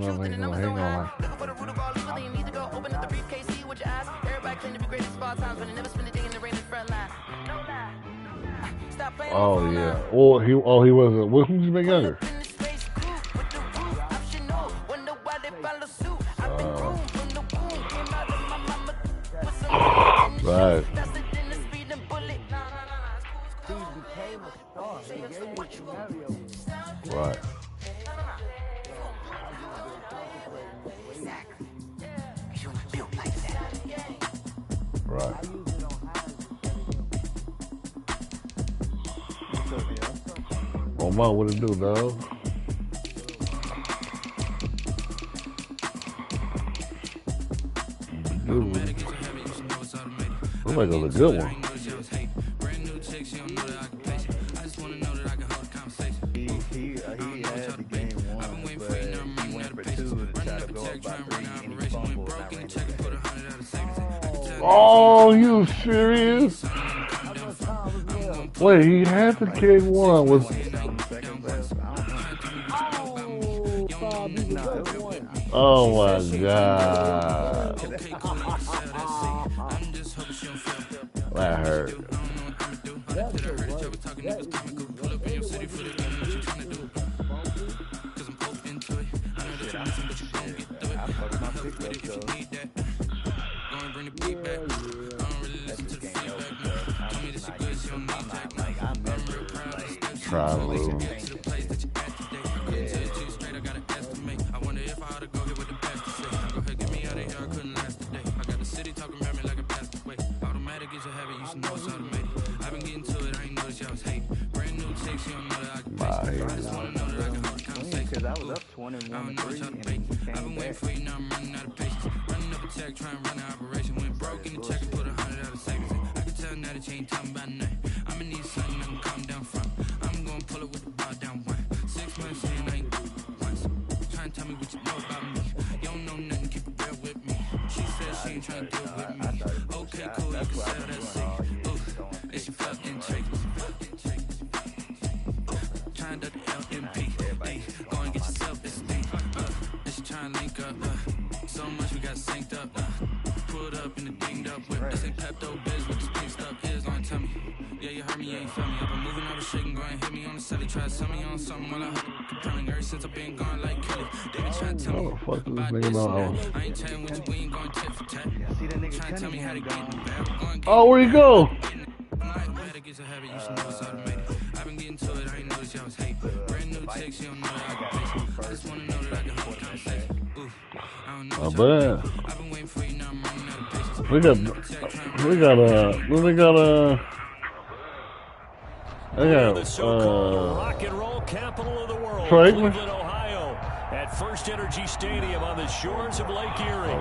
ain't gonna Oh yeah. Well, he wasn't. Well, who's been younger? Right. Right. Right. Oh my, what it do, dog? Looks like it was a good one. He had the game won, but he went for two to try to go up by three, and he fumbled and I ran it. Oh, you serious? Wait, he had the kick one. Was oh my God. That hurt. Try to lose. Because I was up 21-3 and he came back. I've been waiting for you, now I'm running out of patience. Running up a check, trying to run an operation. Went broke in the check and put 100 out of savings. I can tell now that you ain't talking about nothing. I'ma need something I can calm down from. I'm gonna pull it with the bar down one. 6 months in, I ain't once. Trying to tell me what you know about me. You don't know nothing, keep it real with me. She said she ain't trying to deal with me. Okay, cool, you can sell that seat. Ooh, it's your fucking trick. Trying to LMP. Go and get yourself this thing. It's trying to link up. So much we got synced up. Put up in the dinged up whip. This ain't Pepto Biz with this pink stuff. Here's on tummy. Yeah, you heard me, you ain't feel me. I've been moving all the shit and going, hit me on the celly. Try to sell me on something while I heard compelling. Ever since I've been gone like Kelly. They been trying to tell me about this and that. I ain't telling what you, we ain't going tit for tat. Trying to tell me how to get in the bag. Oh, where you go? I've been getting to it, I ain't noticed y'all was hate. Brand new chicks, you don't know that I can face. I just wanna know that I can hold a conversation. Ooh, I don't know. Bad. I've been waiting for you, now I'm running out of patience. We got the so-called rock and roll capital of the world, Cleveland, Ohio, at First Energy Stadium on the shores of Lake Erie.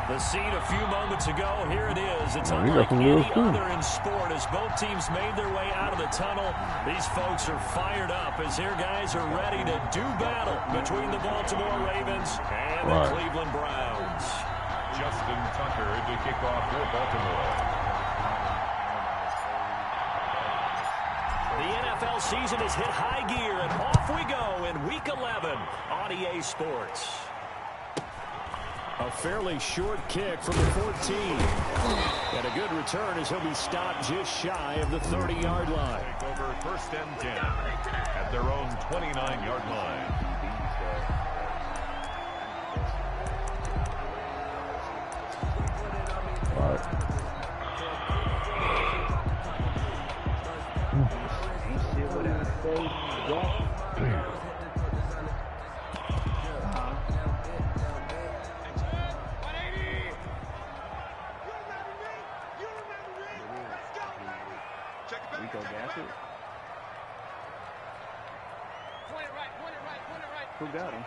The scene a few moments ago, here it is. It's unlike any other in sport as both teams made their way out of the tunnel. These folks are fired up as their guys are ready to do battle between the Baltimore Ravens and the Cleveland Browns. Justin Tucker to kick off for Baltimore. The NFL season has hit high gear, and off we go in Week 11 on EA Sports. A fairly short kick from the 14. And a good return as he'll be stopped just shy of the 30-yard line. Take over 1st and 10 at their own 29-yard line. Who got him?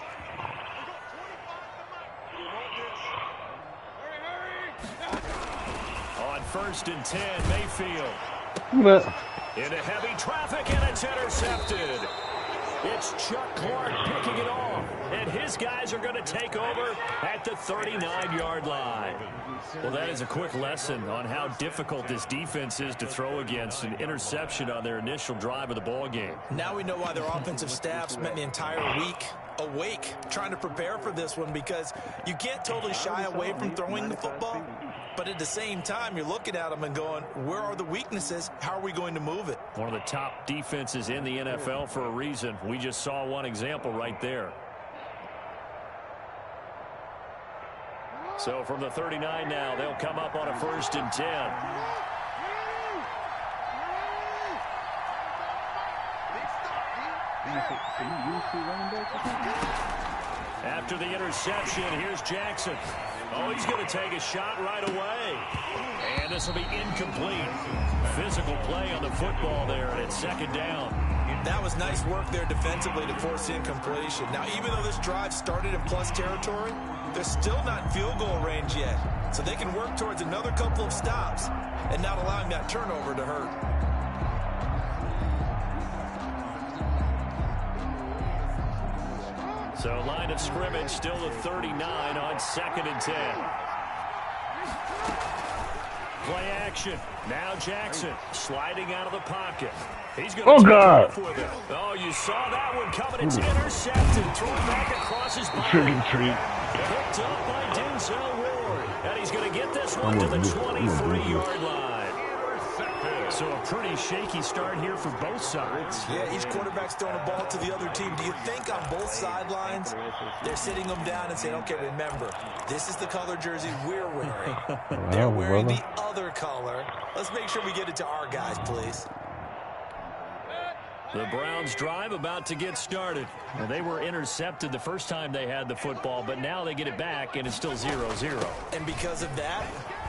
On 1st and 10, Mayfield. Into heavy traffic, and it's intercepted. It's Chuck Clark picking it off, and his guys are going to take over at the 39-yard line. Well, that is a quick lesson on how difficult this defense is to throw against. An interception on their initial drive of the ball game. Now we know why their offensive staff spent the entire week awake, trying to prepare for this one, because you can't totally shy away from throwing the football, but at the same time, you're looking at them and going, where are the weaknesses? How are we going to move it? One of the top defenses in the NFL for a reason. We just saw one example right there. So from the 39 now, they'll come up on a 1st and 10. After the interception, here's Jackson. Oh, he's going to take a shot right away. And this will be incomplete. Physical play on the football there, and it's 2nd down. That was nice work there defensively to force incompletion. Now, even though this drive started in plus territory, they're still not in field goal range yet. So they can work towards another couple of stops and not allowing that turnover to hurt. So line of scrimmage still at 39 on 2nd and 10. Play action. Now Jackson sliding out of the pocket. He's going to take off with it. Oh, you saw that one coming. It's intercepted. Thrown back across his body. Picked up by Denzel Ward. And he's going to get this one to the 23-yard line. So a pretty shaky start here for both sides. Yeah, each quarterback's throwing a ball to the other team. Do you think on both sidelines they're sitting them down and saying, okay, remember, this is the color jersey we're wearing. They're wearing the other color. Let's make sure we get it to our guys, please. The Browns drive about to get started. Well, they were intercepted the first time they had the football, but now they get it back, and it's still 0-0. And because of that,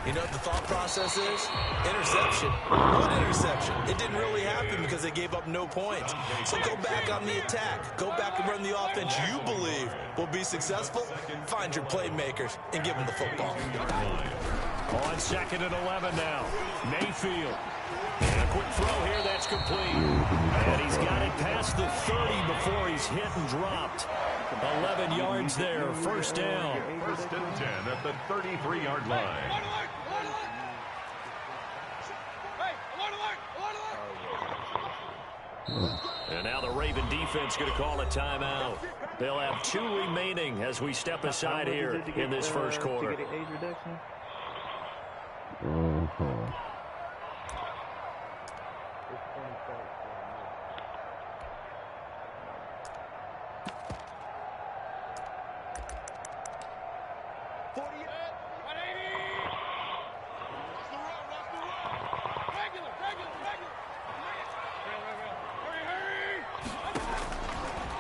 you know what the thought process is? Interception. What interception? It didn't really happen because they gave up no points. So go back on the attack. Go back and run the offense you believe will be successful. Find your playmakers and give them the football. On 2nd and 11 now. Mayfield. And a quick throw here, that's complete. And he's got it past the 30 before he's hit and dropped. 11 yards there, 1st down. 1st and 10 at the 33-yard line. And now the Raven defense going to call a timeout. They'll have 2 remaining as we step aside here in this 1st quarter.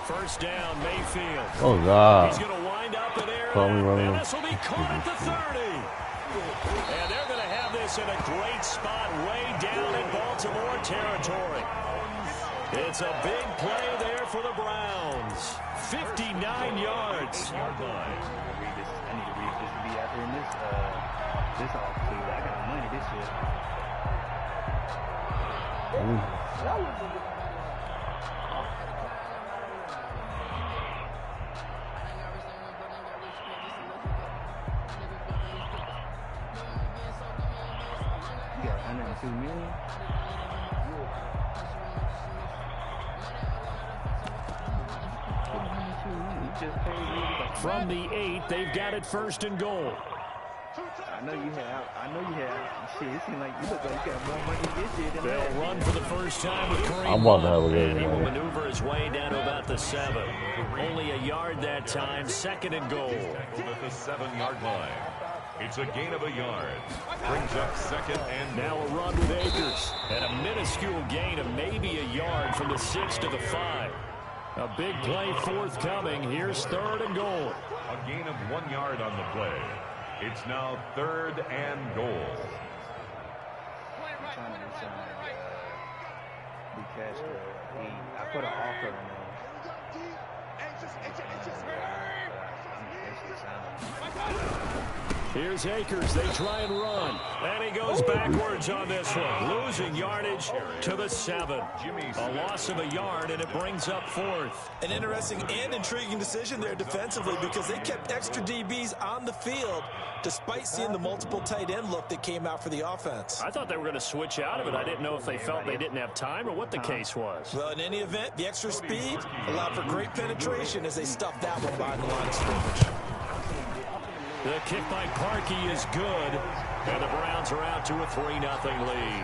First down, Mayfield. Oh, God. He's going to wind up in there, and this will be caught at the 30. And they're going to have this in a great spot way down in Baltimore territory. It's a big play there for the Browns. 59 yards. I need to read this to be out there in this offseason. I got money this year. You got 102 million? From the 8, they've got it 1st and goal. I know you have. Shit, it seems like you look like you got more money this year than They'll run for the first time with Kareem. I'm about to have a good and he will one. maneuver his way down to about the 7. Only a yard that time, 2nd and goal. At the 7-yard line. It's a gain of a yard. Brings up 2nd and Now a run with Akers. And a minuscule gain of maybe a yard from the 6 to the 5. A big play forthcoming. Here's 3rd and goal. a gain of 1 yard on the play. It's now 3rd and goal. I'm trying to do something like Castro. I put an offer in there. Here's Akers. They try and run. And he goes backwards on this one. Losing yardage to the 7. A loss of a yard, and it brings up 4th. An interesting and intriguing decision there defensively because they kept extra DBs on the field despite seeing the multiple tight end look that came out for the offense. I thought they were going to switch out of it. I didn't know if they felt they didn't have time or what the case was. Well, in any event, the extra speed allowed for great penetration as they stuffed that one by the line of scrimmage. The kick by Parkey is good, and the Browns are out to a 3-0 lead.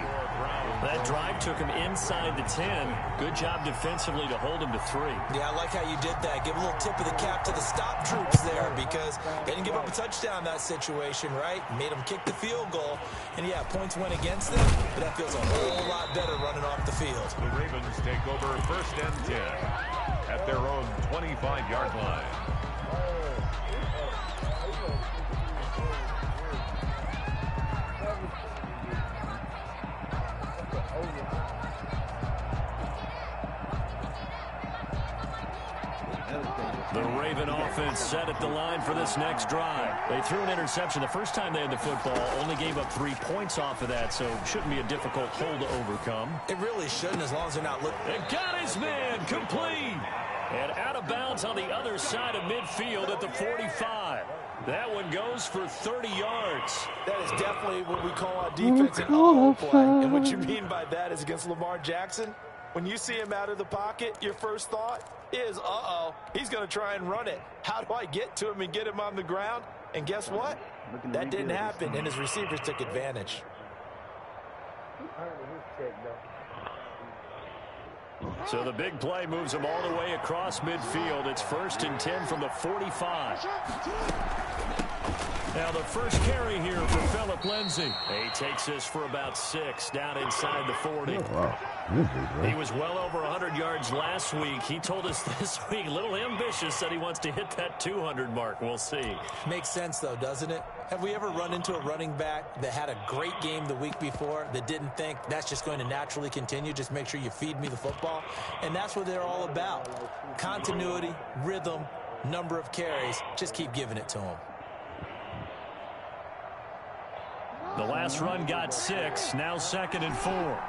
That drive took him inside the 10. Good job defensively to hold him to 3. Yeah, I like how you did that. Give a little tip of the cap to the stop troops there because they didn't give up a touchdown in that situation, right? Made them kick the field goal. And, yeah, points went against them, but that feels a whole lot better running off the field. The Ravens take over 1st and 10 at their own 25-yard line. The Raven offense set at the line for this next drive. They threw an interception the first time they had the football, only gave up 3 points off of that, so shouldn't be a difficult hole to overcome. It really shouldn't as long as they're not looking. And got his man complete. And out of bounds on the other side of midfield at the 45. That one goes for 30 yards. That is definitely what we call a defensive uh-oh play. And what you mean by that is against Lamar Jackson, when you see him out of the pocket, your first thought is, uh-oh, he's going to try and run it. How do I get to him and get him on the ground? And guess what? That didn't happen, and his receivers took advantage. So the big play moves him all the way across midfield. It's 1st and 10 from the 45. Now the first carry here for Phillip Lindsay. He takes this for about 6 down inside the 40. Oh, wow. He was well over 100 yards last week. He told us this week, a little ambitious, said he wants to hit that 200 mark. We'll see. Makes sense, though, doesn't it? Have we ever run into a running back that had a great game the week before that didn't think that's just going to naturally continue? Just make sure you feed me the football. And that's what they're all about. Continuity, rhythm, number of carries. Just keep giving it to them. The last run got 6. Now 2nd and 4.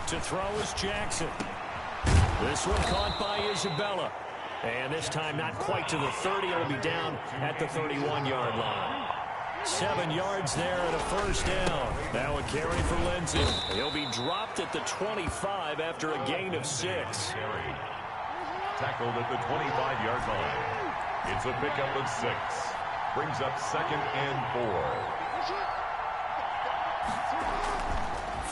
To throw is Jackson. This one caught by Isabella. And this time not quite to the 30. It'll be down at the 31-yard line. 7 yards there and a first down. Now a carry for Lindsay. He'll be dropped at the 25 after a gain of 6. Tackled at the 25-yard line. It's a pickup of 6. Brings up 2nd and 4.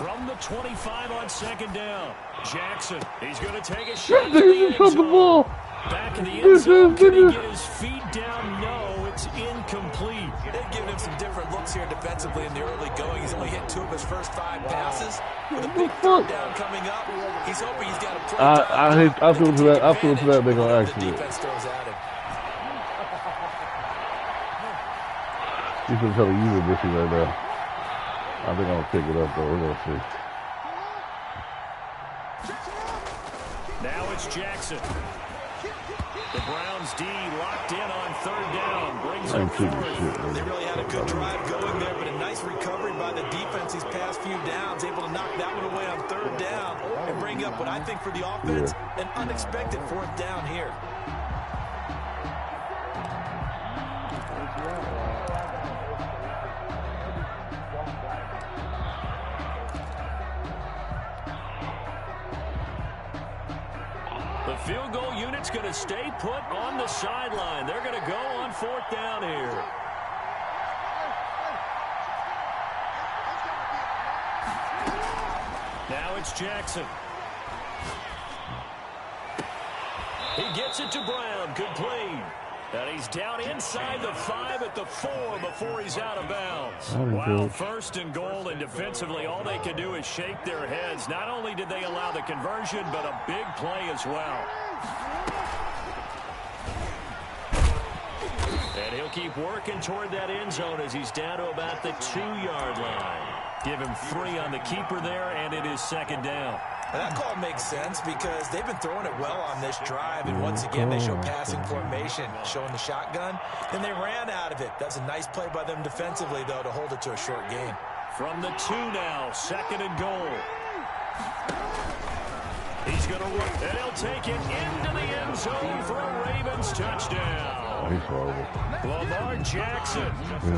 From the 25 on 2nd down. Jackson, he's going to take a shot to the end zone. Back in the end zone, can he get his feet down? No, it's incomplete. They've given him some different looks here defensively in the early going. He's only hit 2 of his first 5 passes. With a big 3rd down coming up, he's hoping he's got a play. I feel to that they're going to actually. The defense throws at him. He's going to tell you this right now. I think I'm going to pick it up, though. We're going to see. Now it's Jackson. The Browns D locked in on 3rd down. Brings up 4th. They really had a good drive going there, but a nice recovery by the defense these past few downs. Able to knock that one away on 3rd down and bring up what I think for the offense, an unexpected 4th down here. The field goal unit's going to stay put on the sideline. They're going to go on 4th down here. Now it's Jackson. He gets it to Brown. Complete. And he's down inside the 5 at the 4 before he's out of bounds. Wow, 1st and goal, and defensively all they can do is shake their heads. Not only did they allow the conversion, but a big play as well. And And he'll keep working toward that end zone as he's down to about the 2-yard line. Give him 3 on the keeper there, and it is second down. And that call makes sense because they've been throwing it well on this drive, and once again they show passing formation, showing the shotgun, and they ran out of it. That's a nice play by them defensively, though, to hold it to a short gain. From the 2 now, second and goal. He's going to run, and he'll take it into the end zone for a Ravens touchdown. He's horrible. Lamar Jackson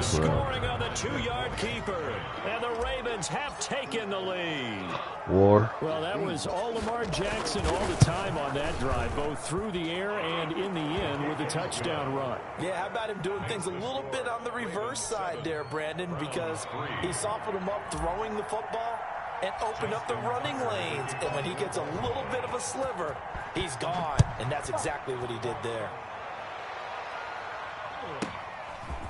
scoring on the 2-yard keeper, and the Ravens have taken the lead. War. Well, that was all Lamar Jackson all the time on that drive, both through the air and in the end with a touchdown run. Yeah, how about him doing things a little bit on the reverse side there, Brandon, because he softened him up throwing the football and opened up the running lanes. And when he gets a little bit of a sliver, he's gone. And that's exactly what he did there.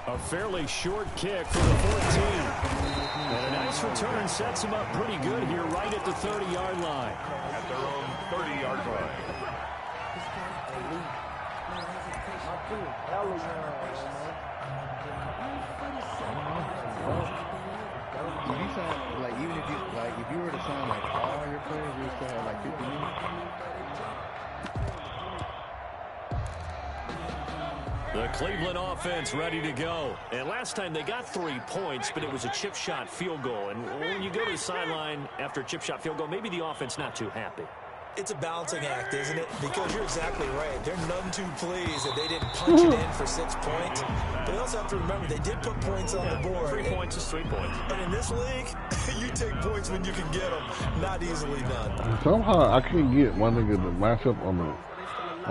A fairly short kick for the 14. And a nice return sets him up pretty good here right at the 30-yard line. At their own 30-yard line. You sign, like, even if you, like, if you were to sign, like, all your players, you would still have, like, 50 million. The Cleveland offense ready to go. And last time they got 3 points, but it was a chip shot field goal. And when you go to the sideline after a chip shot field goal, maybe the offense not too happy. It's a balancing act, isn't it? Because you're exactly right. They're none too pleased that they didn't punch it in for 6 points. But you also have to remember they did put points on the board. 3 points is 3 points. And in this league, you take points when you can get them. Not easily done. Somehow I can't get my nigga to match up on the,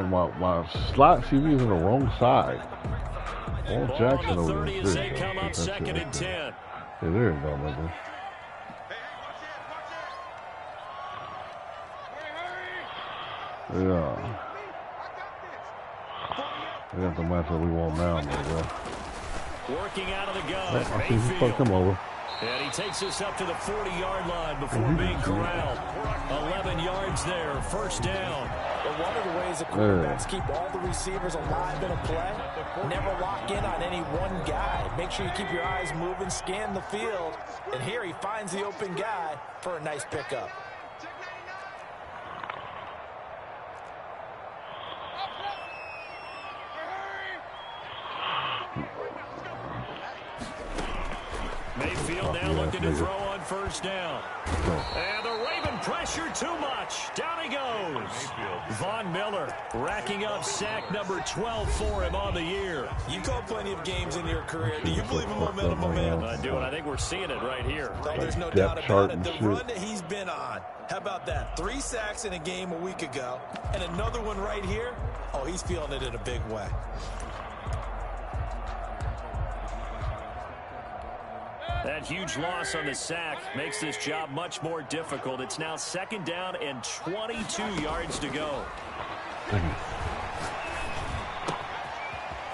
like my slot CV's on the wrong side. All Jackson on the over 30 there. as they come up second and 10. Yeah, there you go, nigga. Yeah. We got the matchup we want now, nigga. Working out of the gun. Oh, I see he fucked him over. And he takes us up to the 40-yard line before being corralled. 11 yards there, first down. But one of the ways the quarterbacks keep all the receivers alive in a play, never lock in on any one guy. Make sure you keep your eyes moving, scan the field. And here he finds the open guy for a nice pickup. Mayfield now looking to throw on first down. And the Raven pressure too much. Down he goes. Von Miller racking up sack number 12 for him on the year. You called plenty of games in your career. Do you believe in momentum, my man? I do, and I think we're seeing it right here. No, there's no doubt about it. The run that he's been on. How about that? 3 sacks in a game a week ago. And another one right here. Oh, he's feeling it in a big way. That huge loss on the sack makes this job much more difficult. It's now second down and 22 yards to go.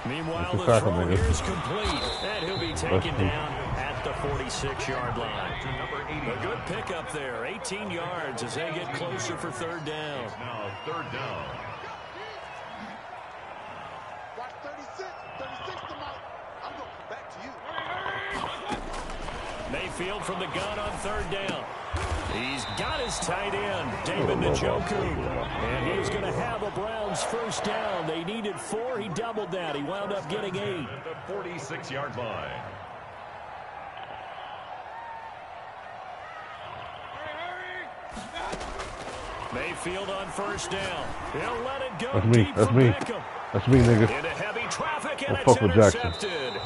Meanwhile, the throw here is complete, and he'll be taken down at the 46-yard line. A good pickup there, 18 yards as they get closer for third down. Now third down. Watch 36 to Mike. I'm going back to you. Mayfield from the gun on third down. He's got his tight end, David Njoku. And he's going to have a Browns first down. They needed 4. He doubled that. He wound up getting 8. The 46-yard line. Mayfield on first down. He'll let it go. That's me. Deep That's for me. Beckham. That's me, nigga. Into heavy traffic, and Don't it's fuck with Jackson. intercepted.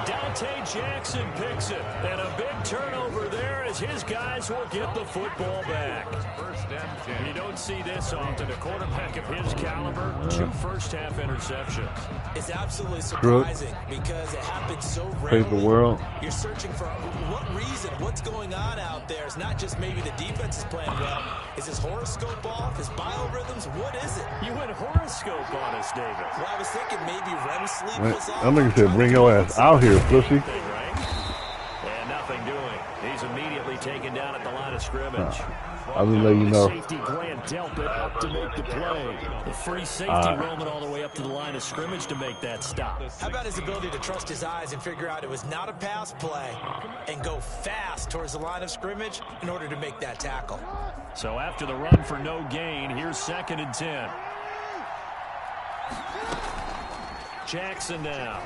Dante Jackson picks it, and a big turnover there as his guys will get the football back. First and 10. You don't see this often. A quarterback of his caliber, 2 first-half interceptions. It's absolutely surprising because it happens so rarely. Paper world. You're searching for what reason, what's going on out there. It's not just maybe the defense is playing well. Is his horoscope off? His biorhythms? What is it? You went horoscope on us, David. Well, I was thinking maybe REM sleep was off. That nigga said, bring your ass out here, pussy. And nothing doing. He's immediately taken down at the line of scrimmage. I'll just let you know. Safety Grant Delpit up to make the play. The free safety roaming all the way up to the line of scrimmage to make that stop. How about his ability to trust his eyes and figure out it was not a pass play and go fast towards the line of scrimmage in order to make that tackle. So after the run for no gain, here's 2nd and 10. Jackson now.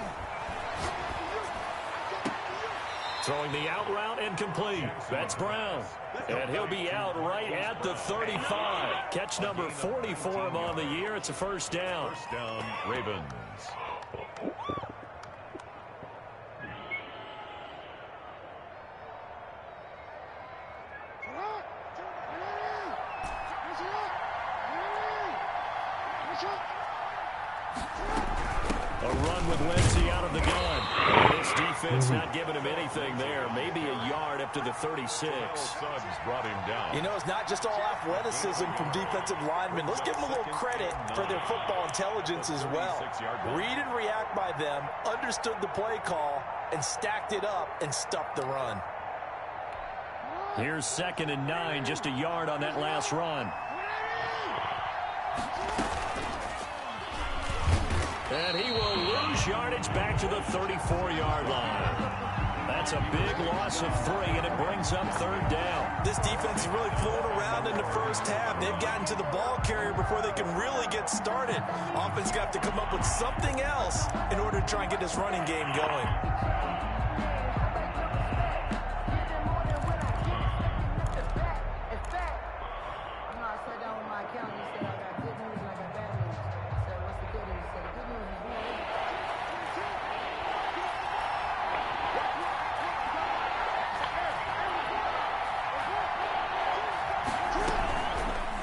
Throwing the out route and complete. That's Brown. And he'll be out right at the 35. Catch number 40 for him on the year. It's a first down. First down, Ravens. A run with Lindsey out of the gun. This defense not giving him anything there. Maybe a yard up to the 36. Suggs brought him down. You know, it's not just all athleticism from defensive linemen. Let's give them a little credit for their football intelligence as well. Read and react by them, understood the play call, and stacked it up and stopped the run. Here's 2nd and 9, just a yard on that last run. And he will lose yardage back to the 34-yard line. That's a big loss of 3, and it brings up 3rd down. This defense is really flown around in the first half. They've gotten to the ball carrier before they can really get started. Offense got to come up with something else in order to try and get this running game going.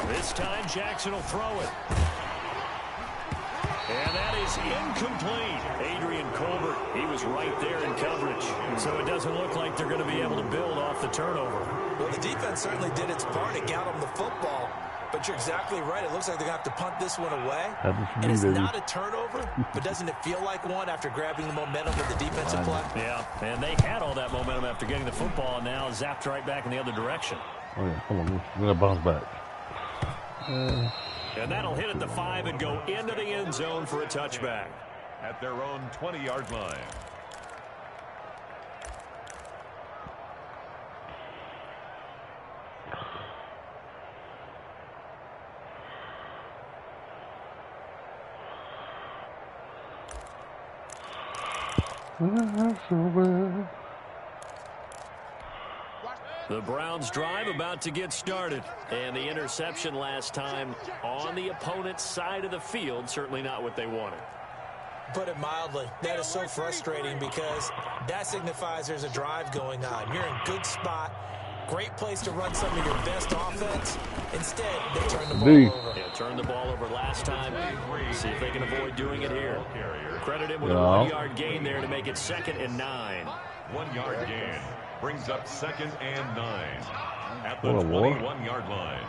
This time Jackson will throw it. And that is incomplete. Adrian Colbert, he was right there in coverage. So it doesn't look like they're going to be able to build off the turnover. Well, the defense certainly did its part to get them the football. But you're exactly right. It looks like they're going to have to punt this one away. And it's not a turnover, but doesn't it feel like one after grabbing the momentum of the defensive play? Yeah, and they had all that momentum after getting the football, and now zapped right back in the other direction. Oh, yeah. Come on. We're going to bounce back. And that'll hit at the 5 and go into the end zone for a touchback. At their own 20-yard line. The Browns drive about to get started. And the interception last time on the opponent's side of the field, certainly not what they wanted. Put it mildly, that is so frustrating because that signifies there's a drive going on. You're in good spot, great place to run some of your best offense. Instead, they turn the ball over. Yeah, turned the ball over last time. See if they can avoid doing it here. Credit him with a 1-yard gain there to make it 2nd and 9. 1-yard gain brings up 2nd and 9 at the 21-yard line.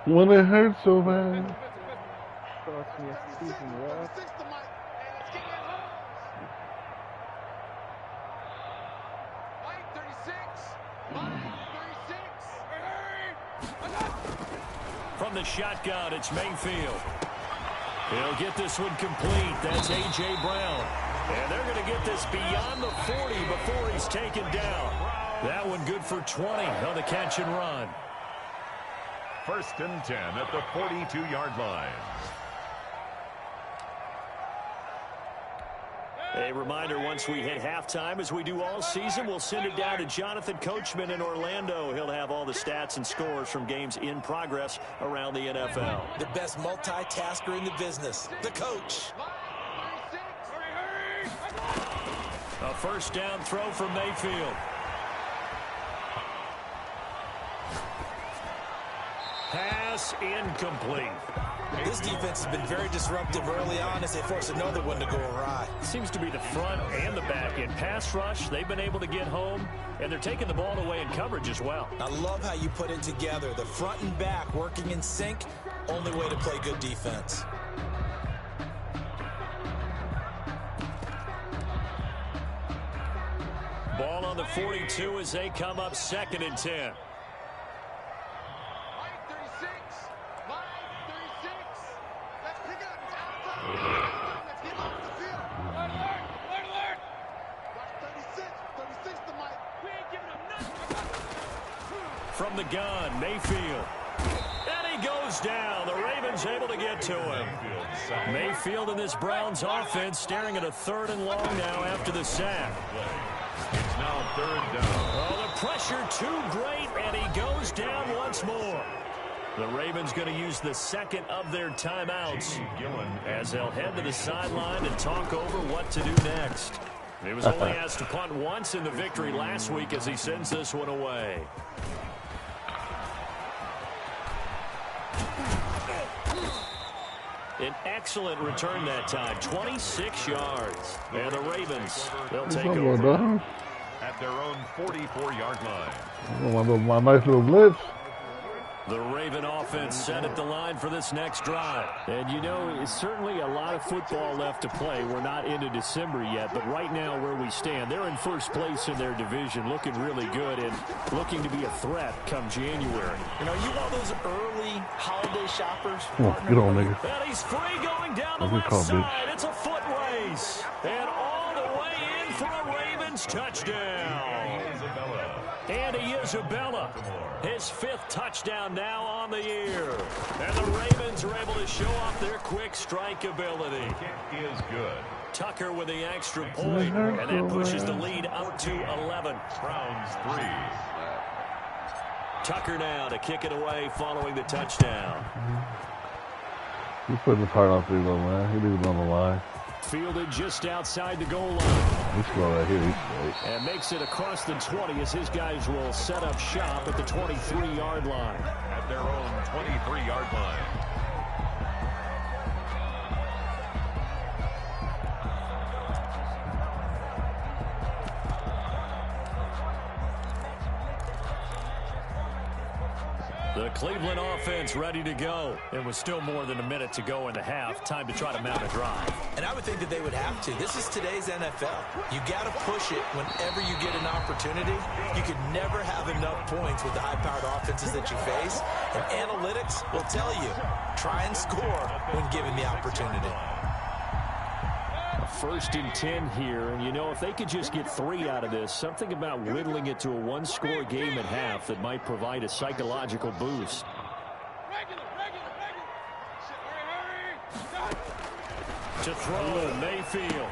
When it hurts so bad. From the shotgun, it's Mayfield. He'll get this one complete. That's A.J. Brown. And they're going to get this beyond the 40 before he's taken down. That one good for 20 on the catch and run. 1st and 10 at the 42-yard line. A reminder, once we hit halftime, as we do all season, we'll send it down to Jonathan Coachman in Orlando. He'll have all the stats and scores from games in progress around the NFL. The best multitasker in the business, the coach. A first down throw for Mayfield. Pass incomplete. This defense has been very disruptive early on as they force another one to go awry. Seems to be the front and the back end. Pass rush, they've been able to get home, and they're taking the ball away in coverage as well. I love how you put it together. The front and back working in sync, only way to play good defense. Ball on the 42 as they come up 2nd and 10. From the gun, Mayfield. And he goes down. The Ravens able to get to him. Mayfield in this Browns offense staring at a 3rd and long now after the sack. It's now 3rd down. Oh, the pressure too great, and he goes down once more. The Ravens going to use the 2nd of their timeouts as they'll head to the sideline and talk over what to do next. He was only asked to punt once in the victory last week as he sends this one away. An excellent return that time, 26 yards. And the Ravens, they'll take over. At their own 44-yard line. My nice little blitz. The Raven offense set at the line for this next drive. And, you know, it's certainly a lot of football left to play. We're not into December yet, but right now where we stand, they're in first place in their division, looking really good and looking to be a threat come January. You know, you know those early holiday shoppers? Come on, get on, nigga. And he's free going down the left side. It's a foot race. And all the way in for a Ravens touchdown. Andy Isabella, his 5th touchdown now on the year. And the Ravens are able to show off their quick strike ability. Kick is good. Tucker with the extra point, and that pushes the lead up to 11. Browns 3. Tucker now to kick it away following the touchdown. He's putting his heart out there, though, man. He leaves it on the line. Fielded just outside the goal line. He's slow right here. He's slow. And makes it across the 20 as his guys will set up shop at the 23-yard line. At their own 23-yard line. The Cleveland offense ready to go. It was still more than a minute to go in the half. Time to try to mount a drive. And I would think that they would have to. This is today's NFL. You got to push it whenever you get an opportunity. You could never have enough points with the high-powered offenses that you face. And analytics will tell you, try and score when given the opportunity. 1st and 10 here, and you know, if they could just get 3 out of this, something about whittling it to a 1-score game at half that might provide a psychological boost. To throw, Mayfield.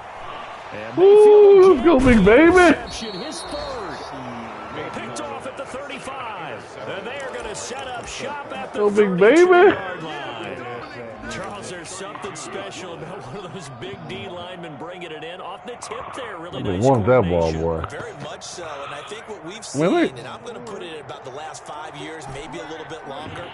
And Mayfield let's go, big baby. His 3rd. Picked off at the 35. And they are going to set up shop at the Go, big baby. 32-yard line. Charles, there's something special about one of those big D linemen bringing it in off the tip there. Really nice want that ball, coordination. boy. Very much so, and I think what we've seen, Really? and I'm going to put it at about the last 5 years, maybe a little bit longer,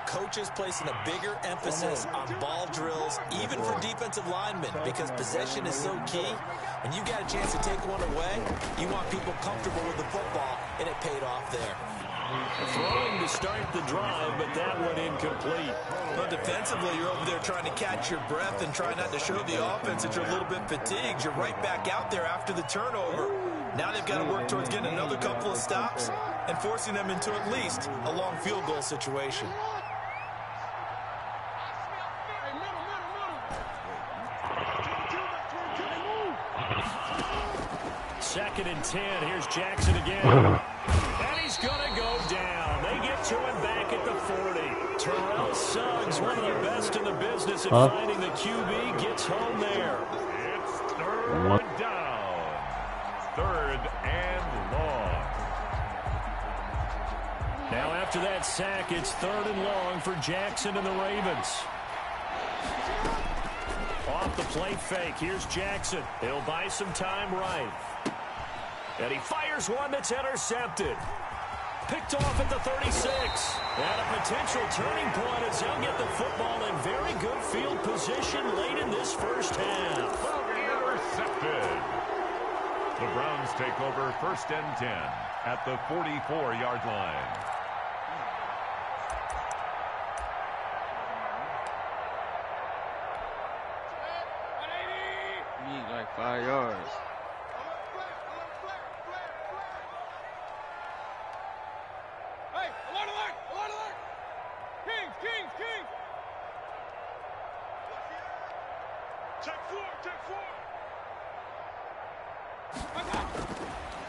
coaches placing a bigger emphasis on ball drills, even for defensive linemen, because possession is so key. When you got a chance to take one away, you want people comfortable with the football, and it paid off there. Throwing to start the drive, but that one incomplete. But defensively, you're over there trying to catch your breath and try not to show the offense that you're a little bit fatigued. You're right back out there after the turnover. Now they've got to work towards getting another couple of stops and forcing them into at least a long field goal situation. Second and 10. Here's Jackson again. And he's going to go down. They get to him back at the 40. Terrell Suggs, one of the best in the business at finding the QB, gets home there. It's 3rd down. 3rd and long. Now after that sack, it's 3rd and long for Jackson and the Ravens. Off the play fake. Here's Jackson. He'll buy some time right. And he fires one that's intercepted. Picked off at the 36. And a potential turning point as he'll get the football in very good field position late in this first half. Intercepted. The Browns take over 1st and 10 at the 44-yard line. You need like 5 yards.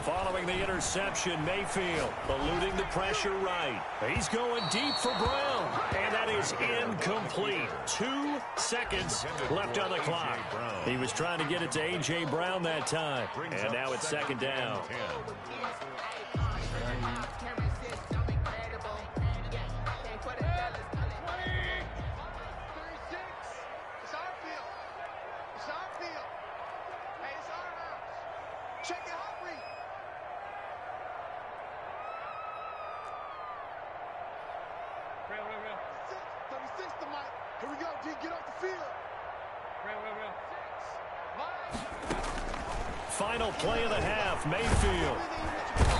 Following the interception, Mayfield eluding the pressure right. He's going deep for Brown, and that is incomplete. 2 seconds left on the clock. He was trying to get it to A.J. Brown that time, and now it's second down. Here we go, D. Get off the field. Final play of the half, Mayfield.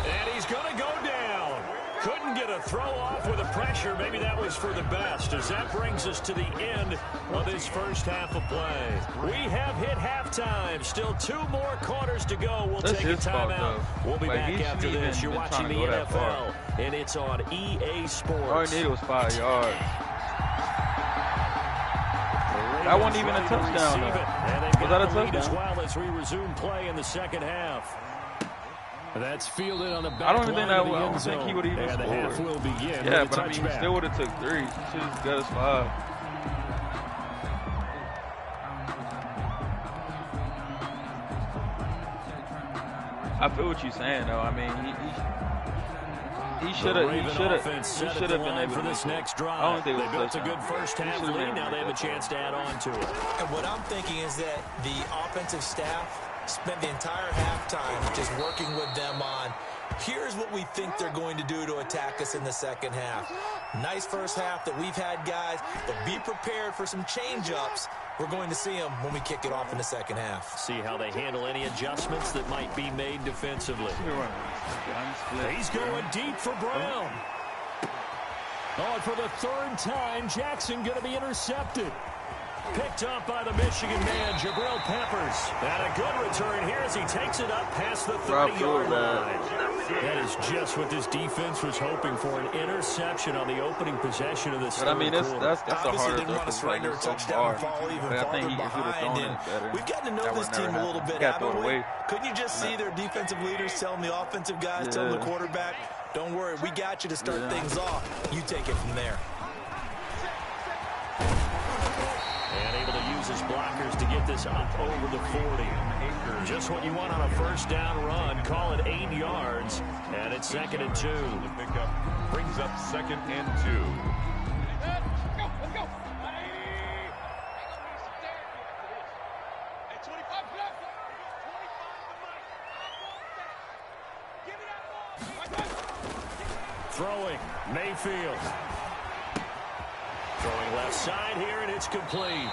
And he's going to go down. Couldn't get a throw off with the pressure. Maybe that was for the best, as that brings us to the end of this first half of play. We have hit halftime. Still 2 more quarters to go. We'll take a timeout. We'll be back after this. You're watching the NFL, and it's on EA Sports. All he needed was 5 yards. That wasn't even a touchdown. Was that a touchdown? As well as we resume play in the second half. That's fielded on the back. I don't even think that. I don't think he would even score. The half will begin. Yeah, but I mean, he still would have took 3. He should have got us 5. I feel what you're saying, though. I mean, he should have been able for to this next drive. I don't think they built a good first half lead. Now they have a chance to add on to it. And what I'm thinking is that the offensive staff spent the entire halftime just working with them on, here's what we think they're going to do to attack us in the second half. Nice first half that we've had, guys, but be prepared for some change-ups. We're going to see them when we kick it off in the second half. See how they handle any adjustments that might be made defensively. He's going deep for Brown. Oh, and for the 3rd time, Jackson going to be intercepted. Picked up by the Michigan man, Jabril Peppers. And a good return here as he takes it up past the 30-yard line. That is just what this defense was hoping for, an interception on the opening possession of this third quarter. That's the hardest. Didn't want to surrender a touchdown and fall even farther behind. And we've gotten to know this team a little bit, haven't we? Couldn't you just see their defensive leaders telling the offensive guys, telling the quarterback, don't worry, we got you to start things off. You take it from there. And able to use his blockers to get this up over the 40. Just what you want on a first down run. Call it 8 yards. And it's 2nd and 2. The pickup brings up 2nd and 2. Let's go. Throwing, Mayfield. Throwing left side here, and it's complete.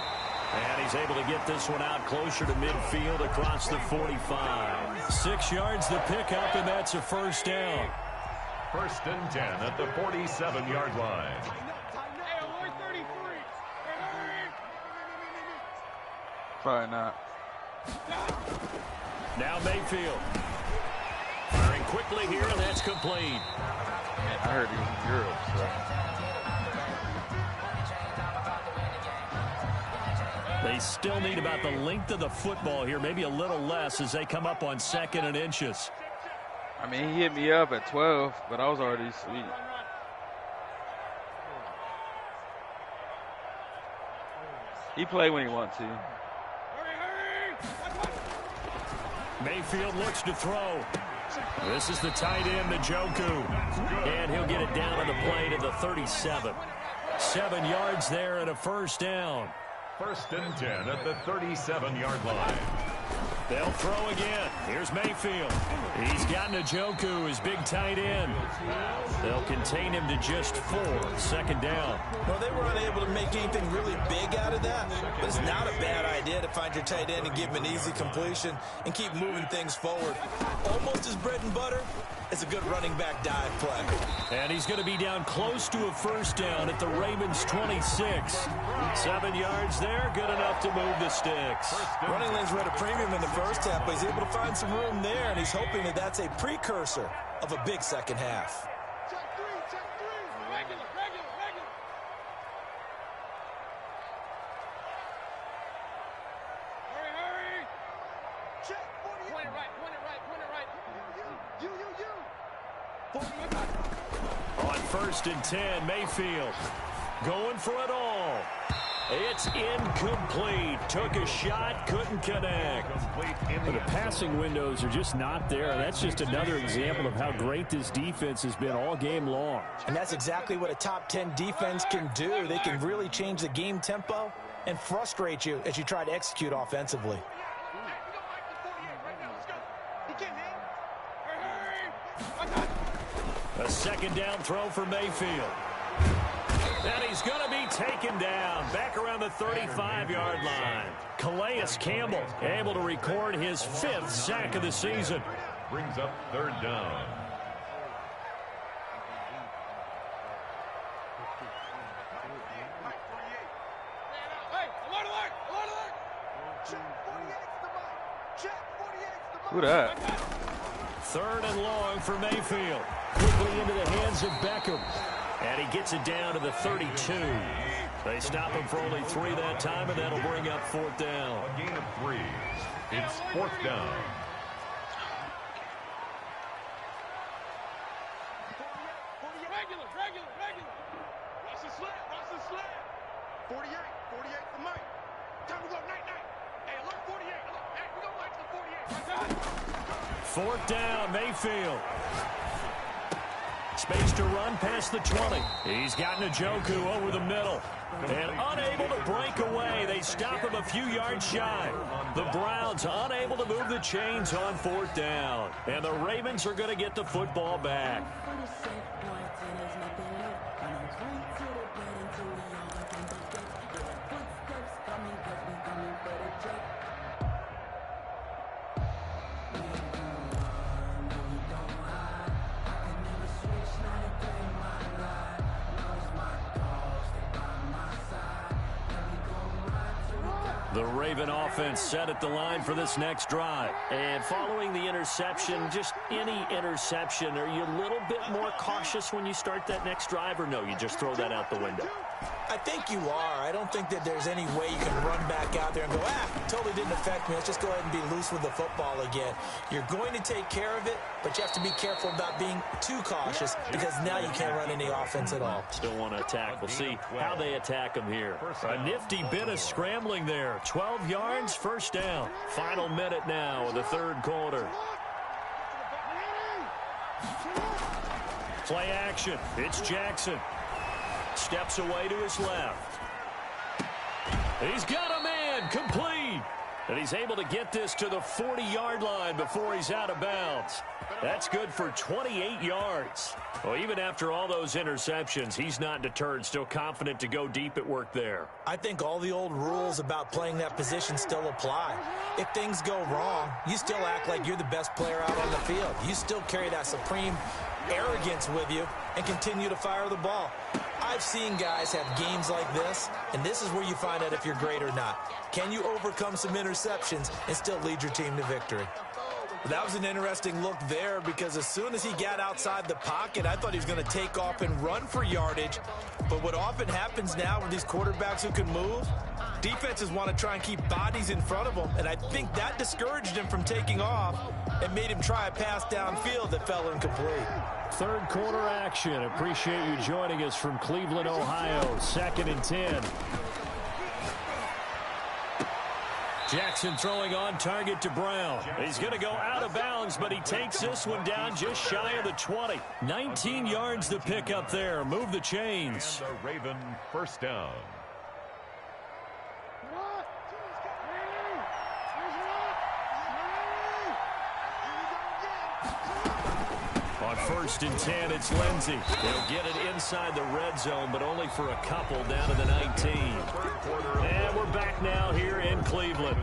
And he's able to get this one out closer to midfield across the 45. 6 yards the pickup, and that's a first down. 1st and 10 at the 47-yard line. Probably not. Now Mayfield. Firing quickly here, and that's complete. Man, I heard he was in Europe, so. They still need about the length of the football here, maybe a little less as they come up on 2nd and inches. I mean, he hit me up at 12, but I was already asleep. He played when he wants to. Mayfield looks to throw. This is the tight end, Njoku. And he'll get it down on the play to the 37. 7 yards there and a first down. 1st and 10 at the 37-yard line. They'll throw again. Here's Mayfield. He's got Njoku, his big tight end. They'll contain him to just 4. 2nd down. Well, they were unable to make anything really big out of that, but it's not a bad idea to find your tight end and give him an easy completion and keep moving things forward. Almost his bread and butter. It's a good running back dive play. And he's going to be down close to a first down at the Ravens' 26. 7 yards there, good enough to move the sticks. Running lanes were at a premium in the first half, but he's able to find some room there, and he's hoping that that's a precursor of a big second half. Check three. Regular. On 1st and 10, Mayfield going for it all. It's incomplete. Took a shot, couldn't connect. But the passing windows are just not there. That's just another example of how great this defense has been all game long. And that's exactly what a top 10 defense can do. They can really change the game tempo and frustrate you as you try to execute offensively. A 2nd down throw for Mayfield. And he's going to be taken down back around the 35-yard line. Calais Campbell able to record his 5th sack of the season. Brings up 3rd down. Who that? 3rd and long for Mayfield. Quickly into the hands of Beckham. And he gets it down to the 32. They stop him for only 3 that time, and that'll bring up 4th down. A gain of 3. It's 4th down. Regular. Russ is sled. 48 for Mike. Time to go, night. Hey, look, 48. Look, hey, we don't like the 48. 4th down, Mayfield. Space to run past the 20. He's got Njoku over the middle. And unable to break away. They stop him a few yards shy. The Browns unable to move the chains on 4th down. And the Ravens are going to get the football back. The Raven offense set at the line for this next drive. And following the interception, just any interception, are you a little bit more cautious when you start that next drive, or no, you just throw that out the window? I think you are. I don't think that there's any way you can run back out there and go, totally didn't affect me. Let's just go ahead and be loose with the football again. You're going to take care of it, but you have to be careful about being too cautious because now you can't run any offense at all. Still want to attack. We'll see how they attack them here. A nifty bit of scrambling there. 12 yards, 1st down. Final minute now of the 3rd quarter. Play action. It's Jackson. Steps away to his left. He's got a man, complete. And he's able to get this to the 40-yard line before he's out of bounds. That's good for 28 yards. Well, even after all those interceptions, he's not deterred, still confident to go deep at work there. I think all the old rules about playing that position still apply. If things go wrong, you still act like you're the best player out on the field. You still carry that supreme arrogance with you and continue to fire the ball. I've seen guys have games like this, and this is where you find out if you're great or not. Can you overcome some interceptions and still lead your team to victory? That was an interesting look there because as soon as he got outside the pocket, I thought he was going to take off and run for yardage. But what often happens now with these quarterbacks who can move, defenses want to try and keep bodies in front of them, and I think that discouraged him from taking off and made him try a pass downfield that fell incomplete. 3rd quarter action. Appreciate you joining us from Cleveland, Ohio. 2nd and 10. Jackson throwing on target to Brown. He's going to go out of bounds, but he takes this one down just shy of the 20. 19 yards to pick up there. Move the chains. And the Raven 1st down. On 1st and 10, it's Lindsey. He'll get it inside the red zone, but only for a couple down to the 19. And we're back now here in Cleveland.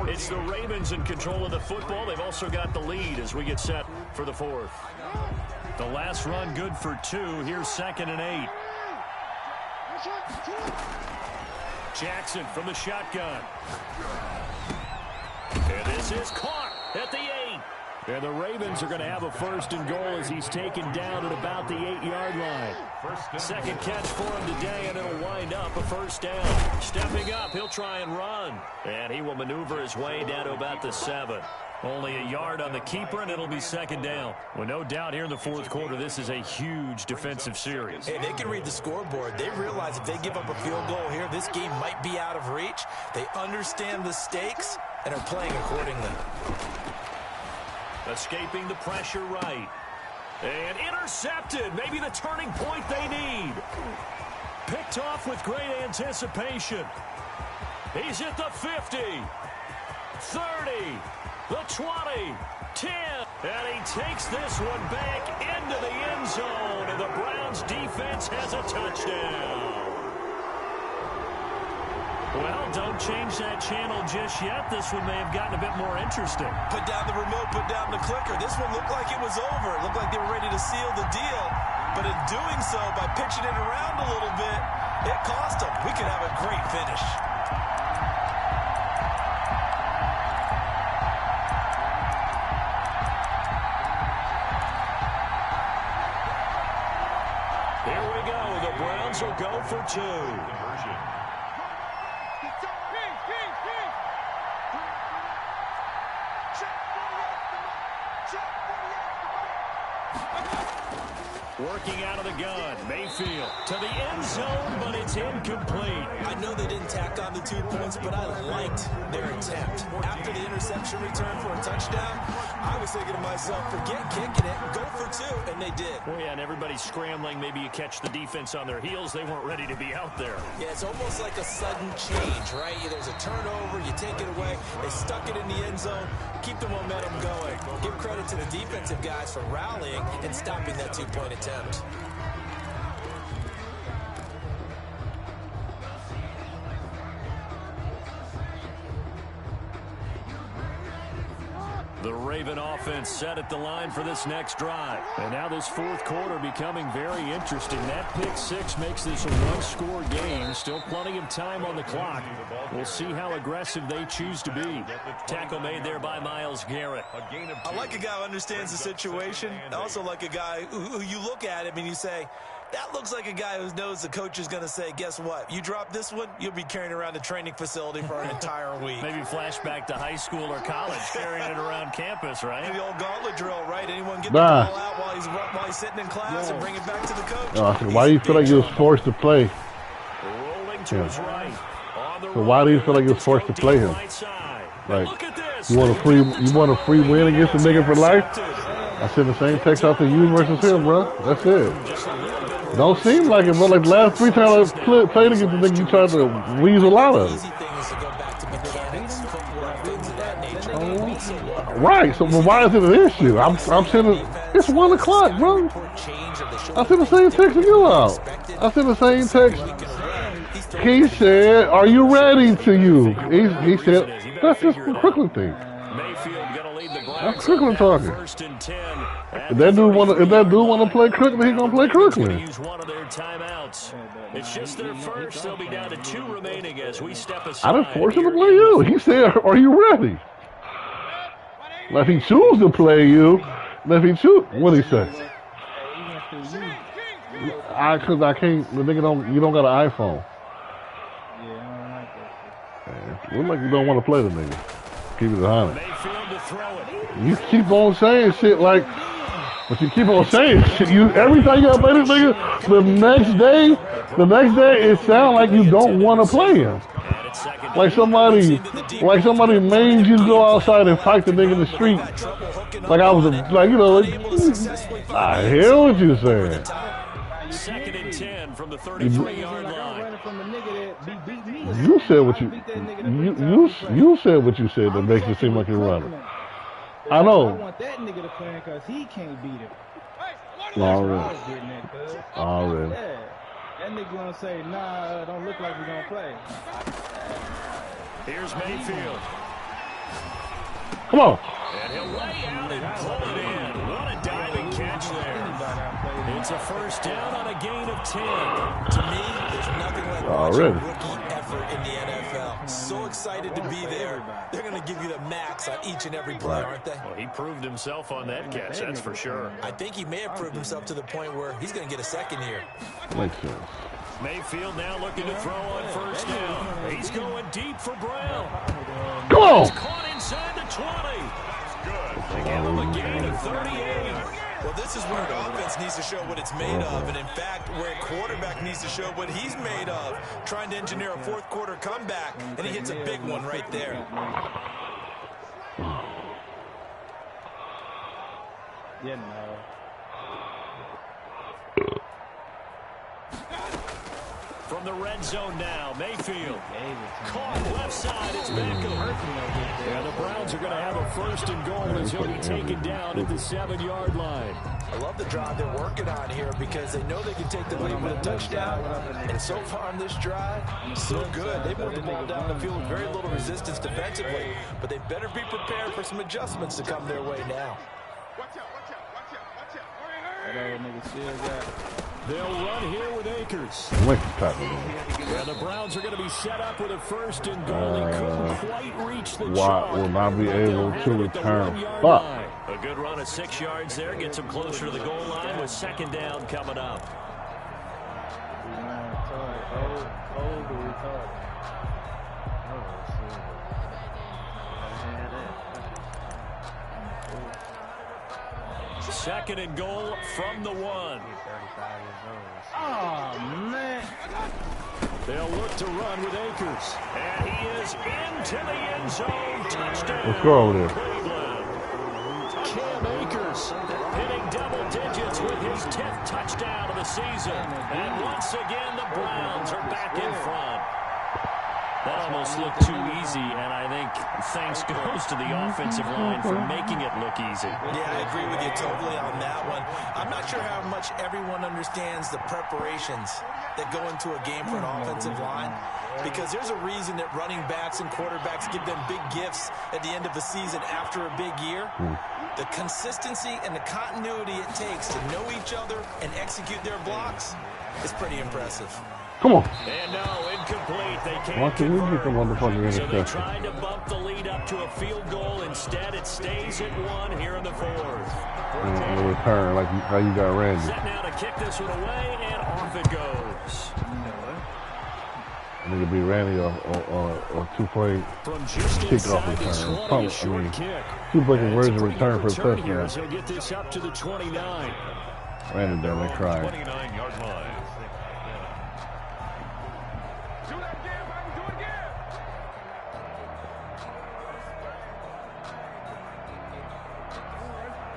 It's the Ravens in control of the football. They've also got the lead as we get set for the 4th. The last run good for 2. Here's 2nd and 8. Jackson from the shotgun. And this is caught at the 8. And the Ravens are going to have a 1st and goal as he's taken down at about the 8-yard line. 2nd catch for him today, and it'll wind up a 1st down. Stepping up, he'll try and run. And he will maneuver his way down to about the 7. Only a yard on the keeper, and it'll be second down. Well, no doubt here in the fourth quarter, this is a huge defensive series. Hey, they can read the scoreboard. They realize if they give up a field goal here, this game might be out of reach. They understand the stakes and are playing accordingly. Escaping the pressure right. And intercepted. Maybe the turning point they need. Picked off with great anticipation. He's at the 50, 30, the 20, 10. And he takes this one back into the end zone. And the Browns defense has a touchdown. Well, don't change that channel just yet. This one may have gotten a bit more interesting. Put down the remote, put down the clicker. This one looked like it was over. It looked like they were ready to seal the deal. But in doing so, by pitching it around a little bit, it cost them. We could have a great finish. Here we go. The Browns will go for two. Working out of the gun. Mayfield to the end zone, but it's incomplete. I know they didn't tack on the 2 points, but I liked their attempt. After the interception return for a touchdown, I was thinking to myself, forget kicking it, go for two, and they did. Oh, yeah, and everybody's scrambling. Maybe you catch the defense on their heels. They weren't ready to be out there. Yeah, it's almost like a sudden change, right? There's a turnover, you take it away, they stuck it in the end zone, keep the momentum going. Give credit to the defensive guys for rallying and stopping that 2-point attempt. The Raven offense set at the line for this next drive. And now this fourth quarter becoming very interesting. That pick six makes this a one-score game. Still plenty of time on the clock. We'll see how aggressive they choose to be. Tackle made there by Myles Garrett. I like a guy who understands the situation. I also like a guy who you look at him and you say, that looks like a guy who knows the coach is going to say, guess what? You drop this one, you'll be carrying around the training facility for an entire week. Maybe flashback to high school or college, carrying it around campus, right? The old gauntlet drill, right? Anyone get the ball out while he's sitting in class and bring it back to the coach? Why do you feel like you was forced to play? Rolling to his right. So why do you feel like you was forced to play him? Like, you want a free win against the nigga for life? I send the same text out to you versus him, bro. That's it. Don't seem like it, bro. Like the last 3 times I played against the nigga, you tried to weasel out of it. Right, so but why is it an issue? I'm sending, it's 1 o'clock, bro. I sent the same text to you out. I sent the same text. He said, are you ready to you? He said, that's just the Crooklyn thing. That's Crooklyn talking. If that dude want to play Crooklyn, he gonna play Crooklyn. Use one of their timeouts. It's just their first. They'll be down to 2 remaining as we step aside. I didn't force him to play you. He said, "Are you ready?" Now, if he choose to play you, then if he choose, what did he say? Cause I can't. The nigga don't. You don't got an iPhone. Look like you don't want to play the nigga. Keep it 100. You keep on saying shit like, but you keep on saying shit. Every time you gotta play this nigga, the next day it sounds like you don't want to play him. Like somebody made you go outside and fight the nigga in the street. Like I was I hear what you're saying. 2nd and 10 from the 33-yard line. You said what you said what you said that makes it seem like you're running. I know. I want that nigga to play because he can't beat him. Already. Yeah. That nigga gonna say, nah, don't look like we're gonna play. Here's Mayfield. Come on. And he'll lay out and pull it in. What a diving catch there. It's a first down on a gain of 10. To me, there's nothing like watching a rookie effort in the NFL. So excited to be there. They're going to give you the max on each and every play, aren't they? Well, he proved himself on that catch, that's for sure. I think he may have proved himself to the point where he's going to get a second here. Makes sense. Mayfield now looking to throw on first down. He's going deep for Brown. Come on. He's caught inside the 20. 38. Well, this is where an offense needs to show what it's made of, and in fact, where a quarterback needs to show what he's made of, trying to engineer a fourth quarter comeback, and he hits a big one right there. Yeah, no. From the red zone now, Mayfield. Caught left side, it's Beckham. And the Browns are going to have a 1st and goal as he'll be taken down at the 7-yard line. I love the drive they're working on here because they know they can take the lead with a touchdown. And so far on this drive, so good. They moved the ball down the field with very little resistance defensively, but they better be prepared for some adjustments to come their way now. They'll run here with Akers. And the Browns are going to be set up with a 1st and goal. He couldn't quite reach the Watt will not be able to return. Fuck. A good run of 6 yards there. Gets him closer to the goal line with 2nd down coming up. Second and goal from the 1. Oh, man. They'll look to run with Akers. And he is into the end zone. Touchdown. Let's go over there. Cleveland. Cam Akers hitting double digits with his 10th touchdown of the season. And once again, the Browns are back in front. That almost looked too easy, and I think thanks goes to the offensive line for making it look easy. Yeah, I agree with you totally on that one. I'm not sure how much everyone understands the preparations that go into a game for an offensive line, because there's a reason that running backs and quarterbacks give them big gifts at the end of the season after a big year. The consistency and the continuity it takes to know each other and execute their blocks is pretty impressive. Come on. And no, incomplete. They can't Why can't we get the motherfucking So they interception? tried to bump the lead up to a field goal. Instead, it stays at 1 here in the 4th. And a return like how you got Randy. Set now to kick this one away, and off it goes. Nigga be Randy or 2-point From just kickoff inside the return. 20, short kick. 2-point And conversion it's a return for the return here touchdown. as he'll get this up to the 29. Randy down there crying. 29-yard line.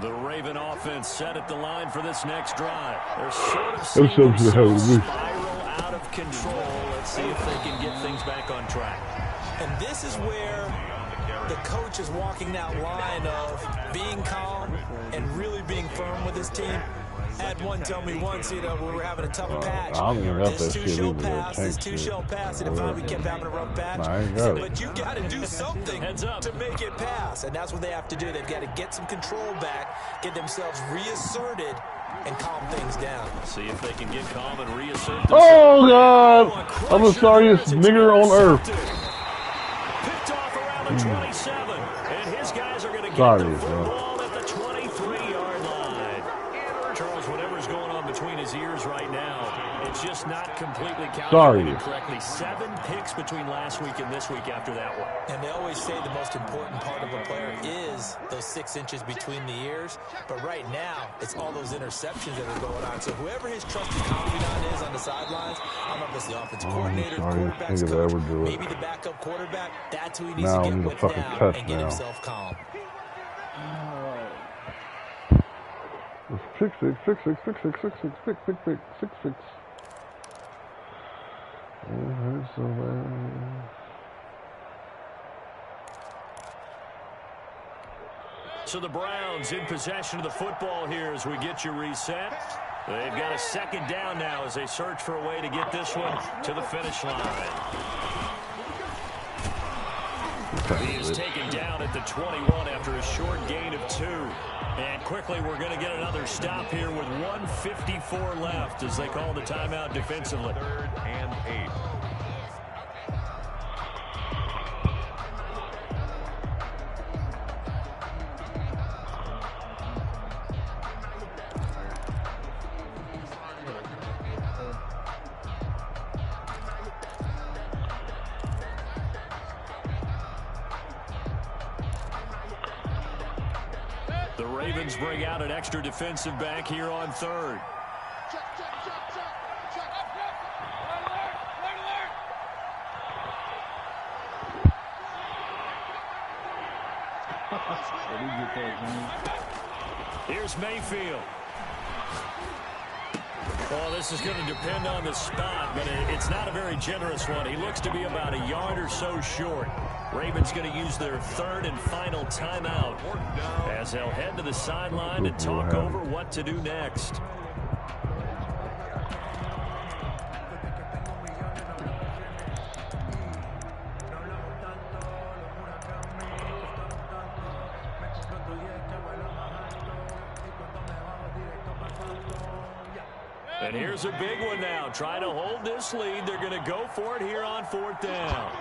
The Raven offense set at the line for this next drive. They're sort of It's seeing so themselves good. spiral out of control. Let's see if they can get things back on track. And this is where the coach is walking that line of being calm and really being firm with his team. I had one tell me once, you know, we were having a tough patch. I don't even got This that shit two-shell either, pass, that this tank two-shell shit. pass, and if we kept having a rough patch. Nah, I ain't I got said, it. but you got to do something Heads up. to make it pass, and that's what they have to do. They've got to get some control back, get themselves reasserted, and calm things down. See if they can get calm and reassert themselves. Oh, God. I'm the sorriest nigger on earth. Picked off around the 27, and his guys are going to get Sorry, the bro. football at the 23-yard line. Charles, whatever's going on between his ears right now, it's just not completely calculated correctly. 7 picks between last week and this week after that one. And they always say the most important part of a player is those 6 inches between the ears. But right now, it's all those interceptions that are going on. So whoever his trusted confidant is on the sidelines, I don't know if it's the offensive coordinator, quarterback's coach, maybe the backup quarterback, that's who he needs to get with now and get himself calm. Fix it, fix it, fix it, fix it, fix, fix, fix, fix, fix. It hurts so bad. So the Browns in possession of the football here as we get you reset. They've got a 2nd down now as they search for a way to get this one to the finish line. He is taken down at the 21 after a short gain of 2. And quickly we're going to get another stop here with 1:54 left as they call the timeout defensively. 3rd and 8. The Ravens bring out an extra defensive back here on third. Here's Mayfield. Well, this is going to depend on the spot, but it's not a very generous one. He looks to be about a yard or so short. Ravens going to use their third and final timeout as they'll head to the sideline and talk over what to do next. And here's a big one now. Trying to hold this lead. They're going to go for it here on fourth down.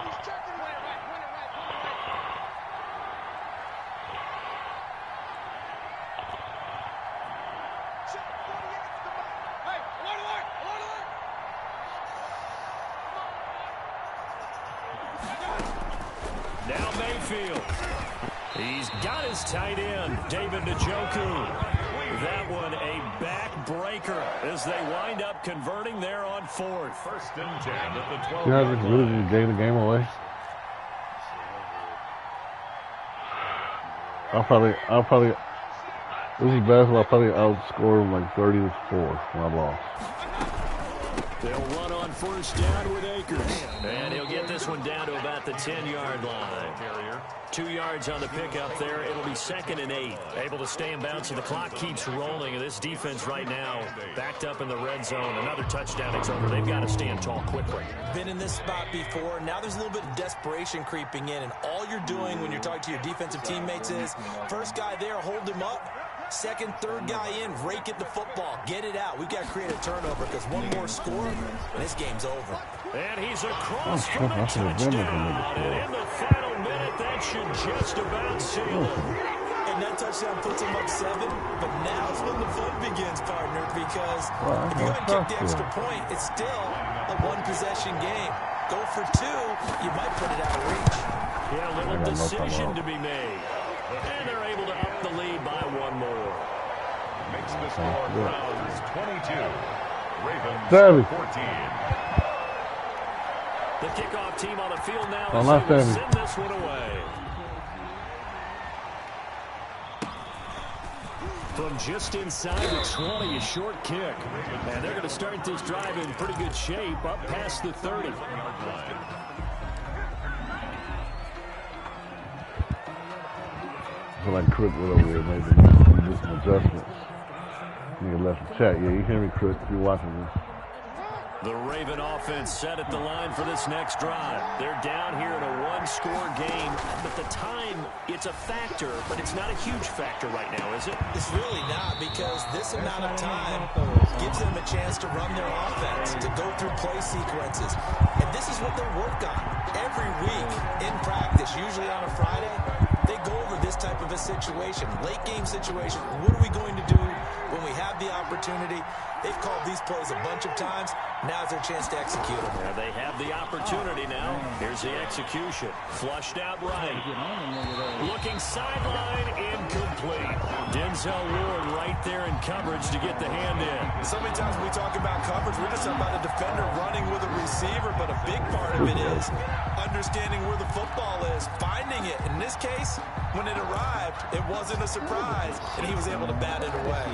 Now Mayfield. He's got his tight end, David Njoku. That one a backbreaker as they wind up converting there on fourth. First and 10 at the 12. You guys really gave the game away. I'll probably, this is basketball, I'll probably outscore them like 30-4 when I lost. They'll run on first down with Akers. And he'll get this one down to about the 10-yard line. 2 yards on the pickup there. It'll be 2nd and 8. Able to stay in bounds, so the clock keeps rolling. And this defense right now backed up in the red zone. Another touchdown, it's over. They've got to stand tall quickly. Been in this spot before. Now there's a little bit of desperation creeping in. And all you're doing when you're talking to your defensive teammates is, first guy there, hold him up. Second, third guy in, rake at the football. Get it out. We've got to create a turnover because one more score, and this game's over. And he's across for a touchdown. And in the final minute, that should just about seal it. And that touchdown puts him up 7. But now's when the fun begins, partner, because if you go and kick the extra point, it's still a one-possession game. Go for 2, you might put it out of reach. Yeah, a little decision to be made. And they're able to up the lead by 1 more. Makes the score Browns 22. Ravens 14. The kickoff team on the field now as they will send this one away. From just inside the 20, a short kick. And they're going to start this drive in pretty good shape up past the 30. I feel like Crook went over there, maybe do some adjustments. Nigga left the chat. Yeah, you hear me, Crook, if you're watching this. The Raven offense set at the line for this next drive. They're down here in a one-score game, but the time, it's a factor, but it's not a huge factor right now, is it? It's really not, because this amount of time gives them a chance to run their offense, to go through play sequences. And this is what they work on every week in practice, usually on a Friday. They go over this type of a situation, late game situation. What are we going to do when we have the opportunity? They've called these plays a bunch of times. Now's their chance to execute them. Yeah, they have the opportunity now. Here's the execution. Flushed out right. Looking sideline, incomplete. Denzel Ward right there in coverage to get the hand in. So many times when we talk about coverage, we're just about a defender running with a receiver, but a big part of it is understanding where the football is, finding it. In this case, when it arrived, it wasn't a surprise, and he was able to bat it away.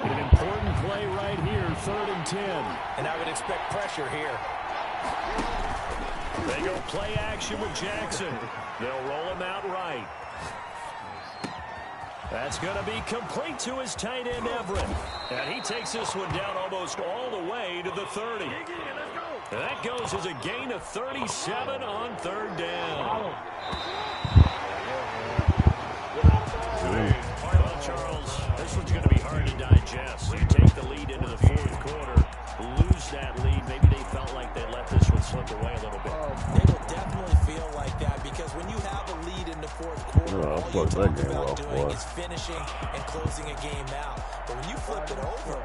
An important play right here, 3rd and 10. And I would expect pressure here. They go play action with Jackson. They'll roll him out right. That's going to be complete to his tight end, Everett. And he takes this one down almost all the way to the 30. And that goes as a gain of 37 on 3rd down. Well, Charles, this one's going to be hard to digest. You take the lead into the 4th quarter, lose that lead. Maybe they felt like they let this one slip away a little bit. They will definitely feel like that, because when you have a lead in the 4th quarter, all you talk about doing is finishing and closing a game out. But when you flip it over,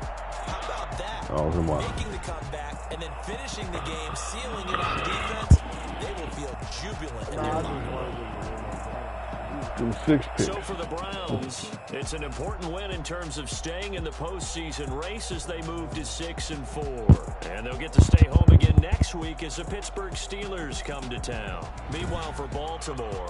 how about top that, Oh, come on. making the comeback and then finishing the game, sealing it on defense, they will feel jubilant in their locker room. 6 picks. So for the Browns, it's an important win in terms of staying in the postseason race as they move to 6-4. And they'll get to stay home again next week as the Pittsburgh Steelers come to town. Meanwhile, for Baltimore,